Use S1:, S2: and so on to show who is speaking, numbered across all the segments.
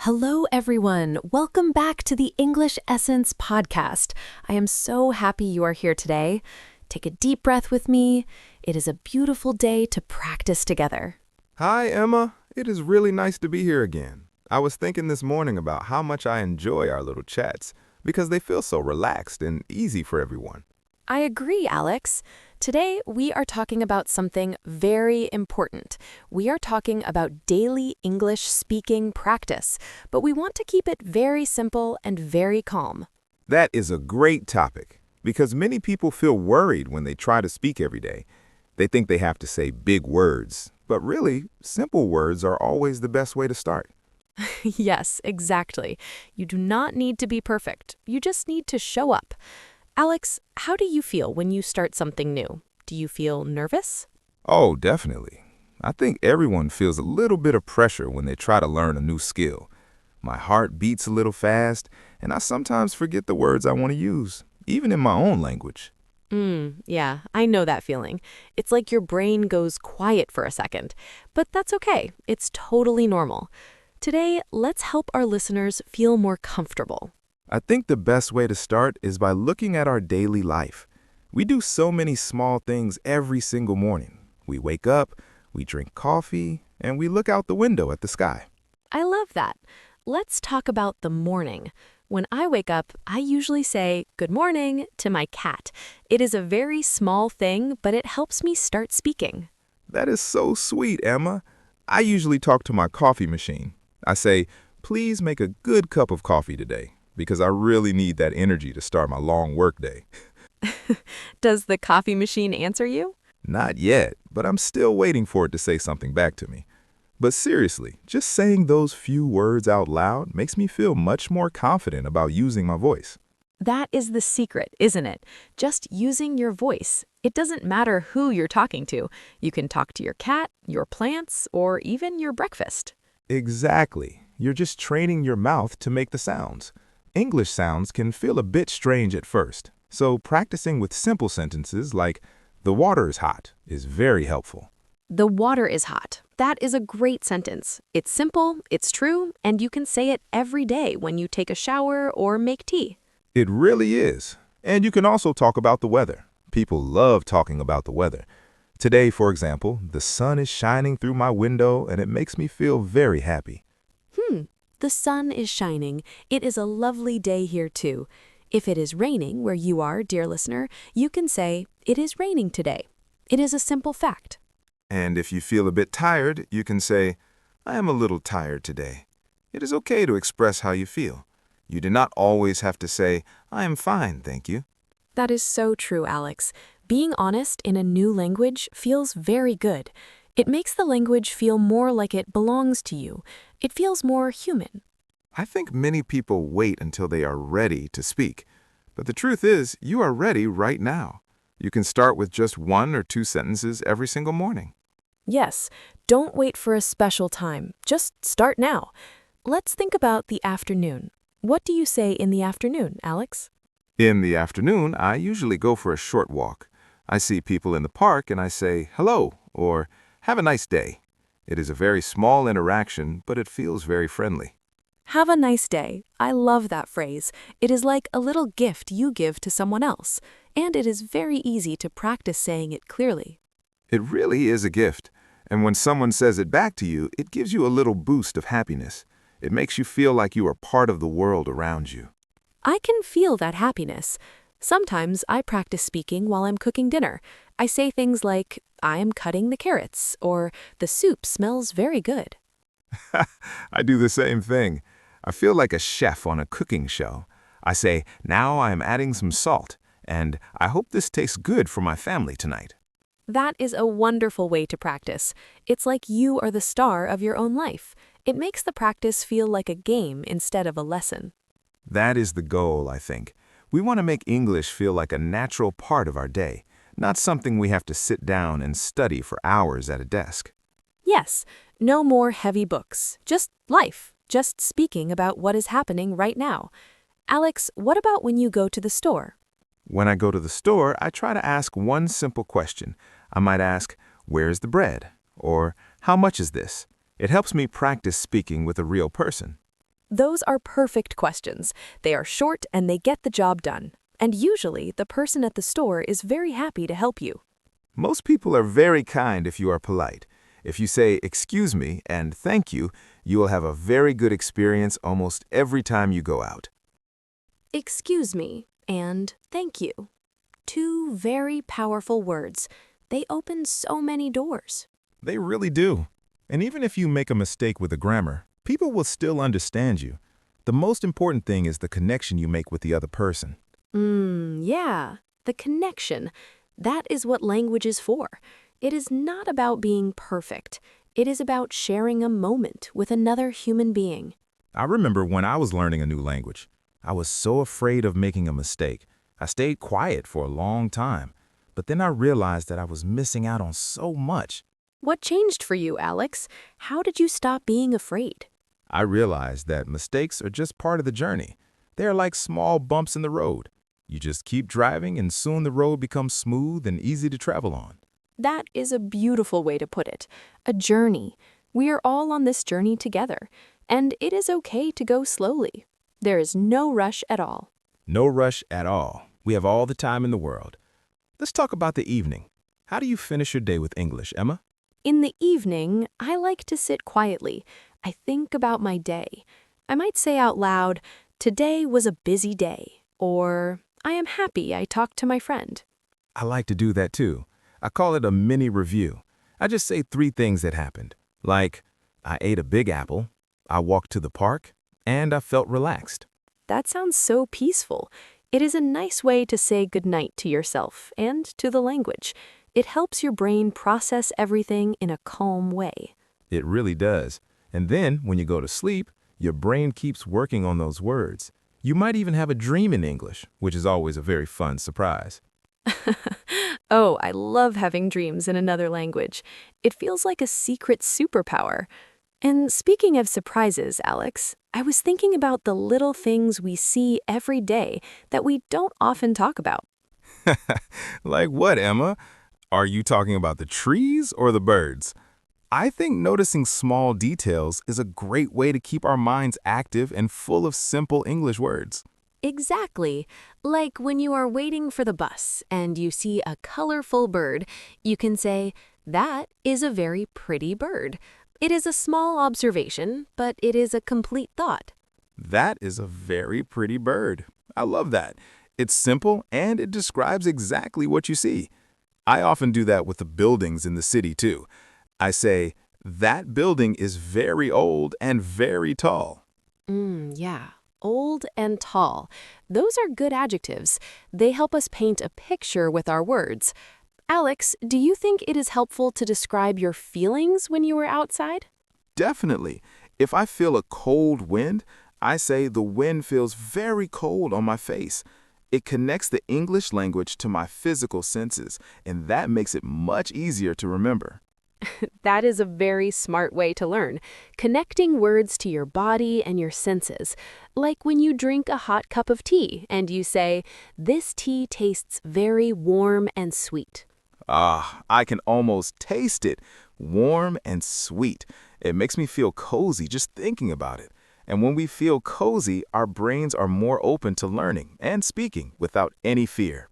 S1: Hello, everyone. Welcome back to the English Essence podcast. I am so happy you are here today. Take a deep breath with me. It is a beautiful day to practice together.
S2: Hi, Emma. It is really nice to be here again. I was thinking this morning about how much I enjoy our little chats because they feel so relaxed and easy for everyone.
S1: I agree, Alex. Today, we are talking about something very important. We are talking about daily English speaking practice, but we want to keep it very simple and very calm.
S2: That is a great topic because many people feel worried when they try to speak every day. They think they have to say big words, but really, simple words are always the best way to start.
S1: Yes, exactly. You do not need to be perfect. You just need to show up. Alex, how do you feel when you start something new? Do you feel nervous?
S2: Oh, definitely. I think everyone feels a little bit of pressure when they try to learn a new skill. My heart beats a little fast, and I sometimes forget the words I want to use, even in my own language.
S1: Yeah, I know that feeling. It's like your brain goes quiet for a second. But that's okay. It's totally normal. Today, let's help our listeners feel more comfortable.
S2: I think the best way to start is by looking at our daily life. We do so many small things every single morning. We wake up, we drink coffee, and we look out the window at the sky.
S1: I love that. Let's talk about the morning. When I wake up, I usually say good morning to my cat. It is a very small thing, but it helps me start speaking.
S2: That is so sweet, Emma. I usually talk to my coffee machine. I say, please make a good cup of coffee today, because I really need that energy to start my long workday.
S1: Does the coffee machine answer you?
S2: Not yet, but I'm still waiting for it to say something back to me. But seriously, just saying those few words out loud makes me feel much more confident about using my voice.
S1: That is the secret, isn't it? Just using your voice. It doesn't matter who you're talking to. You can talk to your cat, your plants, or even your breakfast.
S2: Exactly. You're just training your mouth to make the sounds. English sounds can feel a bit strange at first, so practicing with simple sentences like, the water is hot, is very helpful.
S1: The water is hot. That is a great sentence. It's simple, it's true, and you can say it every day when you take a shower or make tea.
S2: It really is. And you can also talk about the weather. People love talking about the weather. Today, for example, the sun is shining through my window and it makes me feel very happy.
S1: The sun is shining. It is a lovely day here too. If it is raining where you are, dear listener, you can say, it is raining today. It is a simple fact.
S2: And if you feel a bit tired, you can say, I am a little tired today. It is okay to express how you feel. You do not always have to say, I am fine, thank you.
S1: That is so true, Alex. Being honest in a new language feels very good. It makes the language feel more like it belongs to you. It feels more human.
S2: I think many people wait until they are ready to speak. But the truth is, you are ready right now. You can start with just 1 or 2 sentences every single morning.
S1: Yes, don't wait for a special time. Just start now. Let's think about the afternoon. What do you say in the afternoon, Alex?
S2: In the afternoon, I usually go for a short walk. I see people in the park and I say, hello, or have a nice day. It is a very small interaction, but it feels very friendly.
S1: Have a nice day. I love that phrase. It is like a little gift you give to someone else, and it is very easy to practice saying it clearly.
S2: It really is a gift, and when someone says it back to you, it gives you a little boost of happiness. It makes you feel like you are part of the world around you.
S1: I can feel that happiness. Sometimes I practice speaking while I'm cooking dinner. I say things like, I am cutting the carrots, or the soup smells very good.
S2: I do the same thing. I feel like a chef on a cooking show. I say, now I am adding some salt, and I hope this tastes good for my family tonight.
S1: That is a wonderful way to practice. It's like you are the star of your own life. It makes the practice feel like a game instead of a lesson.
S2: That is the goal, I think. We want to make English feel like a natural part of our day, not something we have to sit down and study for hours at a desk.
S1: Yes, no more heavy books. Just life. Just speaking about what is happening right now. Alex, what about when you go to the store?
S2: When I go to the store, I try to ask one simple question. I might ask, where's the bread? Or, how much is this? It helps me practice speaking with a real person.
S1: Those are perfect questions. They are short and they get the job done. And usually, the person at the store is very happy to help you.
S2: Most people are very kind if you are polite. If you say, "Excuse me" and "Thank you," you will have a very good experience almost every time you go out.
S1: Excuse me and thank you. Two very powerful words. They open so many doors.
S2: They really do. And even if you make a mistake with the grammar, people will still understand you. The most important thing is the connection you make with the other person.
S1: Yeah. The connection. That is what language is for. It is not about being perfect. It is about sharing a moment with another human being.
S2: I remember when I was learning a new language, I was so afraid of making a mistake. I stayed quiet for a long time, but then I realized that I was missing out on so much.
S1: What changed for you, Alex? How did you stop being afraid?
S2: I realized that mistakes are just part of the journey. They are like small bumps in the road. You just keep driving and soon the road becomes smooth and easy to travel on.
S1: That is a beautiful way to put it. A journey. We are all on this journey together, and it is okay to go slowly. There is no rush at all.
S2: No rush at all. We have all the time in the world. Let's talk about the evening. How do you finish your day with English, Emma?
S1: In the evening, I like to sit quietly. I think about my day. I might say out loud, "Today was a busy day," or "I am happy I talked to my friend."
S2: I like to do that too. I call it a mini review. I just say 3 things that happened, like I ate a big apple, I walked to the park, and I felt relaxed.
S1: That sounds so peaceful. It is a nice way to say goodnight to yourself and to the language. It helps your brain process everything in a calm way.
S2: It really does. And then, when you go to sleep, your brain keeps working on those words. You might even have a dream in English, which is always a very fun surprise.
S1: Oh, I love having dreams in another language. It feels like a secret superpower. And speaking of surprises, Alex, I was thinking about the little things we see every day that we don't often talk about.
S2: Like what, Emma? Are you talking about the trees or the birds? I think noticing small details is a great way to keep our minds active and full of simple English words.
S1: Exactly. Like when you are waiting for the bus and you see a colorful bird, you can say, "That is a very pretty bird." It is a small observation, but it is a complete thought.
S2: That is a very pretty bird. I love that. It's simple and it describes exactly what you see. I often do that with the buildings in the city too. I say, "That building is very old and very tall."
S1: Yeah. Old and tall. Those are good adjectives. They help us paint a picture with our words. Alex, do you think it is helpful to describe your feelings when you are outside?
S2: Definitely. If I feel a cold wind, I say the wind feels very cold on my face. It connects the English language to my physical senses, and that makes it much easier to remember.
S1: That is a very smart way to learn, connecting words to your body and your senses. Like when you drink a hot cup of tea and you say, "This tea tastes very warm and sweet."
S2: Ah, I can almost taste it. Warm and sweet. It makes me feel cozy just thinking about it. And when we feel cozy, our brains are more open to learning and speaking without any fear.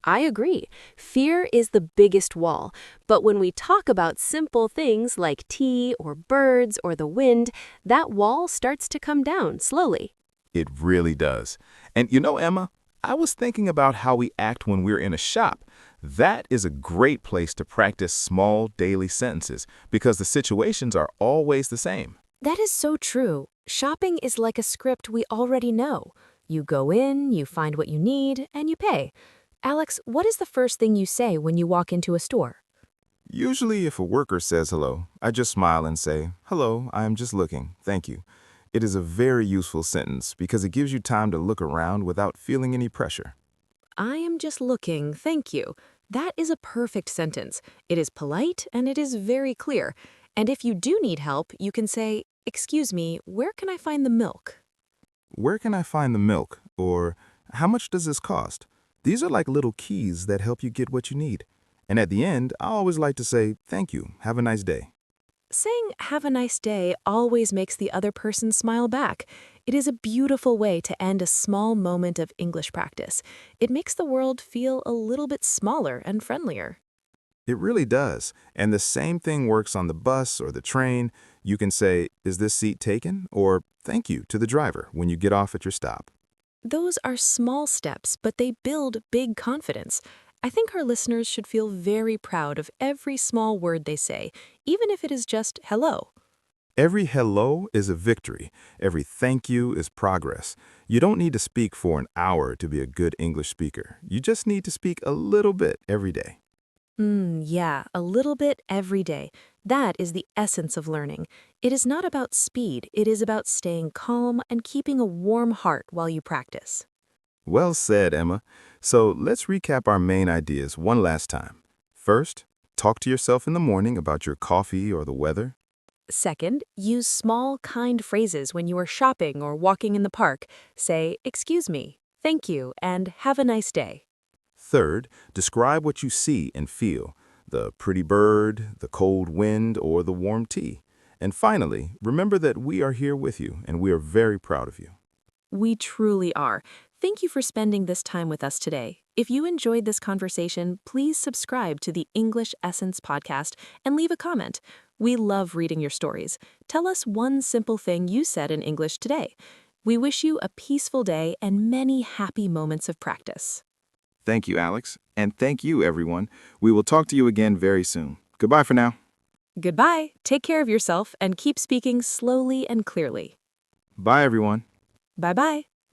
S1: I agree. Fear is the biggest wall. But when we talk about simple things like tea or birds or the wind, that wall starts to come down slowly.
S2: It really does. And you know, Emma, I was thinking about how we act when we're in a shop. That is a great place to practice small daily sentences because the situations are always the same.
S1: That is so true. Shopping is like a script we already know. You go in, you find what you need, and you pay. Alex, what is the first thing you say when you walk into a store?
S2: Usually, if a worker says hello, I just smile and say, "Hello, I am just looking. Thank you." It is a very useful sentence because it gives you time to look around without feeling any pressure.
S1: I am just looking, thank you. That is a perfect sentence. It is polite and it is very clear. And if you do need help, you can say, "Excuse me, where can I find the milk?"
S2: Where can I find the milk? Or how much does this cost? These are like little keys that help you get what you need. And at the end, I always like to say, "Thank you. Have a nice day."
S1: Saying "have a nice day" always makes the other person smile back. It is a beautiful way to end a small moment of English practice. It makes the world feel a little bit smaller and friendlier.
S2: It really does. And the same thing works on the bus or the train. You can say, "Is this seat taken?" or "Thank you" to the driver when you get off at your stop.
S1: Those are small steps, but they build big confidence. I think our listeners should feel very proud of every small word they say, even if it is just hello.
S2: Every hello is a victory. Every thank you is progress. You don't need to speak for an hour to be a good English speaker. You just need to speak a little bit every day.
S1: Yeah, a little bit every day. That is the essence of learning. It is not about speed, it is about staying calm and keeping a warm heart while you practice.
S2: Well said, Emma. So let's recap our main ideas one last time. First, talk to yourself in the morning about your coffee or the weather.
S1: Second, use small, kind phrases when you are shopping or walking in the park. Say, "Excuse me," "Thank you," and "Have a nice day."
S2: Third, describe what you see and feel, the pretty bird, the cold wind, or the warm tea. And finally, remember that we are here with you and we are very proud of you.
S1: We truly are. Thank you for spending this time with us today. If you enjoyed this conversation, please subscribe to the English Essence podcast and leave a comment. We love reading your stories. Tell us one simple thing you said in English today. We wish you a peaceful day and many happy moments of practice.
S2: Thank you, Alex. And thank you, everyone. We will talk to you again very soon. Goodbye for now.
S1: Goodbye. Take care of yourself and keep speaking slowly and clearly.
S2: Bye, everyone.
S1: Bye bye.